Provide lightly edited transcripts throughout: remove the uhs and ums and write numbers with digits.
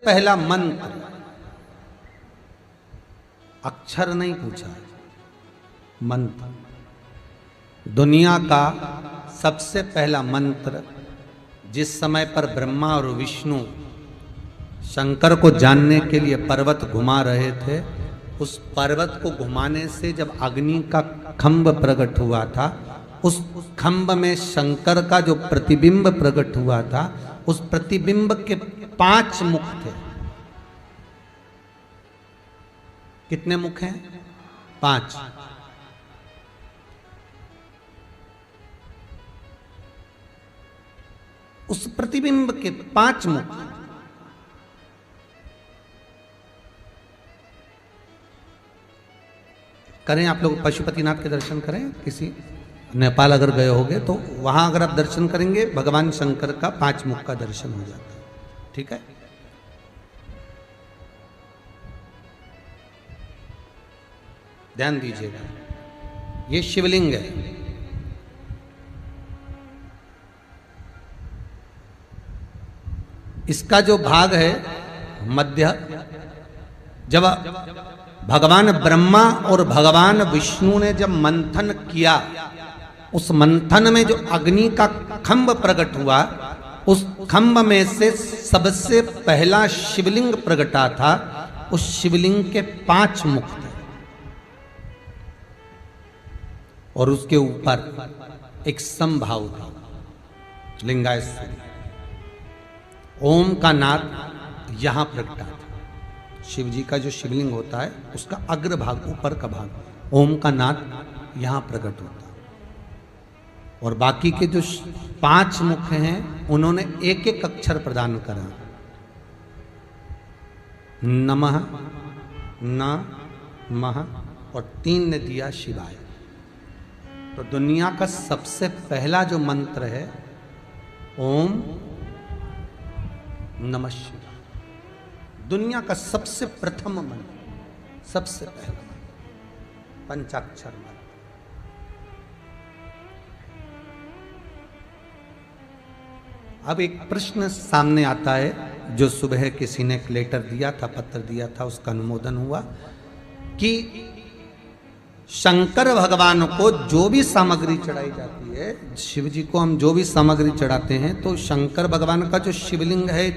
पहला मंत्र, अक्षर नहीं पूछा, मंत्र, दुनिया का सबसे पहला मंत्र जिस समय पर ब्रह्मा और विष्णु शंकर को जानने के लिए पर्वत घुमा रहे थे, उस पर्वत को घुमाने से जब अग्नि का खंभ प्रकट हुआ था, उस खंभ में शंकर का जो प्रतिबिंब प्रकट हुआ था, उस प्रतिबिंब के 5 मुख थे। कितने मुख हैं? 5। उस प्रतिबिंब के 5 मुख, करें आप लोग पशुपतिनाथ के दर्शन करें, किसी नेपाल अगर गए होगे तो वहां अगर आप दर्शन करेंगे भगवान शंकर का 5 मुख का दर्शन हो जाता है। ठीक है, ध्यान दीजिएगा, ये शिवलिंग है। इसका जो भाग है मध्य, जब भगवान ब्रह्मा और भगवान विष्णु ने जब मंथन किया, उस मंथन में जो अग्नि का खंभ प्रकट हुआ, उस खंभ में से सबसे पहला शिवलिंग प्रकटा था। उस शिवलिंग के 5 मुख थे और उसके ऊपर एक समभाव था, लिंगायत। ओम का नाद यहां प्रकटा था। शिव जी का जो शिवलिंग होता है उसका अग्र भाग, ऊपर का भाग, ओम का नाद यहां प्रकट होता है। और बाकी के जो 5 मुख हैं उन्होंने एक एक अक्षर प्रदान करा, नमः, न, मह, और 3 ने दिया शिवाय। तो दुनिया का सबसे पहला जो मंत्र है ओम नमः शिवाय, दुनिया का सबसे प्रथम मंत्र, सबसे पहला मंत्र, पंचाक्षर मंत्र। अब एक प्रश्न सामने आता है, जो सुबह किसी ने एक लेटर दिया था, पत्र दिया था, उसका अनुमोदन हुआ कि शंकर भगवान को जो भी सामग्री चढ़ाई जाती है, शिव जी को हम जो भी सामग्री चढ़ाते हैं, तो शंकर भगवान का जो शिवलिंग है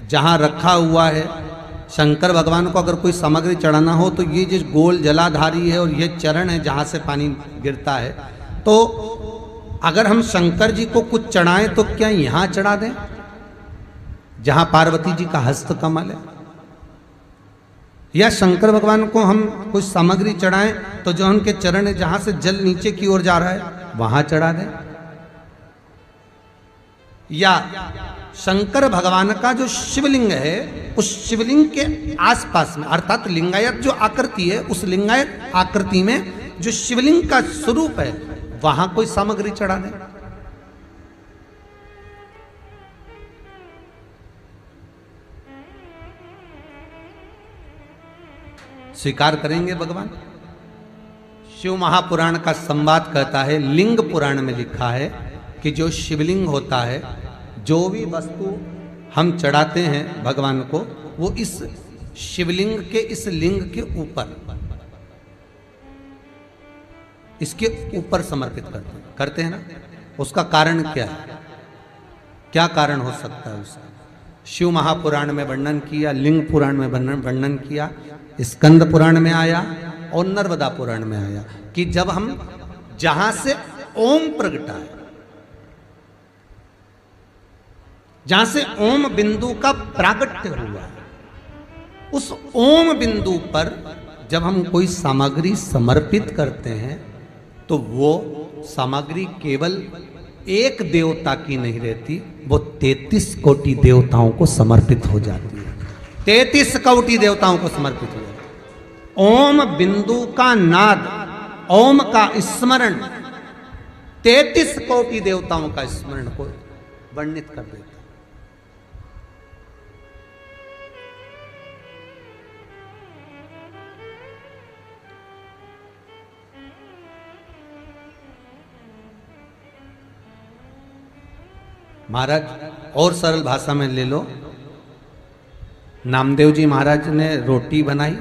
जहां रखा हुआ है, शंकर भगवान को अगर कोई सामग्री चढ़ाना हो तो ये जो गोल जलाधारी है और ये चरण है जहां से पानी गिरता है, तो अगर हम शंकर जी को कुछ चढ़ाएं तो क्या यहां चढ़ा दें जहां पार्वती जी का हस्त कमल है, या शंकर भगवान को हम कुछ सामग्री चढ़ाएं तो जो उनके चरण है जहां से जल नीचे की ओर जा रहा है वहां चढ़ा दें, या शंकर भगवान का जो शिवलिंग है उस शिवलिंग के आसपास में, अर्थात लिंगायत जो आकृति है, उस लिंगायत आकृति में जो शिवलिंग का स्वरूप है वहां कोई सामग्री चढ़ा दें। स्वीकार करेंगे भगवान? शिव महापुराण का संवाद कहता है, लिंग पुराण में लिखा है कि जो शिवलिंग होता है, जो भी वस्तु हम चढ़ाते हैं भगवान को, वो इस शिवलिंग के, इस लिंग के ऊपर, इसके ऊपर समर्पित करते हैं ना। उसका कारण क्या है? क्या कारण हो सकता है उसका? शिव महापुराण में वर्णन किया, लिंग पुराण में वर्णन किया, स्कंद पुराण में आया और नर्मदा पुराण में आया कि जब हम जहां से ओम प्रगटा है, जहां से ओम बिंदु का प्रागट्य हुआ, उस ओम बिंदु पर जब हम कोई सामग्री समर्पित करते हैं तो वो सामग्री केवल एक देवता की नहीं रहती, वो 33 कोटि देवताओं को समर्पित हो जाती है। 33 कोटि देवताओं को समर्पित हो जाती है। ओम बिंदु का नाद, ओम का स्मरण 33 कोटि देवताओं का स्मरण को वर्णित कर देता है। महाराज और सरल भाषा में ले लो, नामदेव जी महाराज ने रोटी बनाई,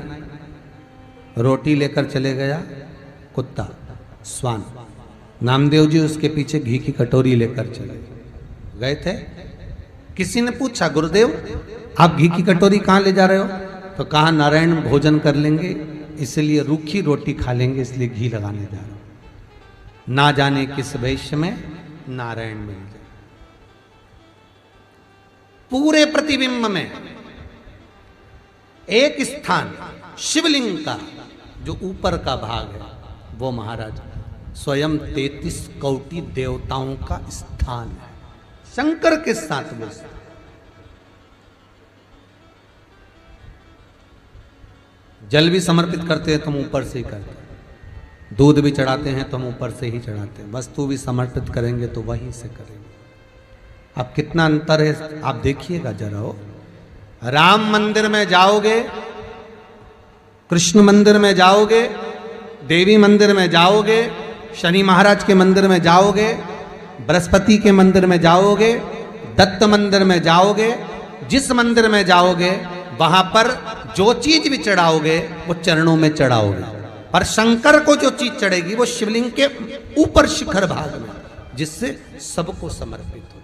रोटी लेकर चले गया कुत्ता स्वान। नामदेव जी उसके पीछे घी की कटोरी लेकर चले गए थे। किसी ने पूछा, गुरुदेव आप घी की कटोरी कहाँ ले जा रहे हो? तो कहा नारायण भोजन कर लेंगे, इसलिए रूखी रोटी खा लेंगे, इसलिए घी लगाने जा रहे हो। ना जाने किस वेश में नारायण मिल जाए। पूरे प्रतिबिंब में एक स्थान शिवलिंग का जो ऊपर का भाग है वो महाराज स्वयं 33 कोटि देवताओं का स्थान है। शंकर के साथ में जल भी समर्पित करते हैं तो हम ऊपर से ही करते हैं, दूध भी चढ़ाते हैं तो हम ऊपर से ही चढ़ाते हैं, वस्तु भी समर्पित करेंगे तो वहीं से करेंगे। अब कितना अंतर है आप देखिएगा जरा। हो राम मंदिर में जाओगे, कृष्ण मंदिर में जाओगे, देवी मंदिर में जाओगे, शनि महाराज के मंदिर में जाओगे, बृहस्पति के मंदिर में जाओगे, दत्त मंदिर में जाओगे, जिस मंदिर में जाओगे वहां पर जो चीज भी चढ़ाओगे वो चरणों में चढ़ाओगे। पर शंकर को जो चीज चढ़ेगी वो शिवलिंग के ऊपर शिखर भाग में, जिससे सबको समर्पित हो।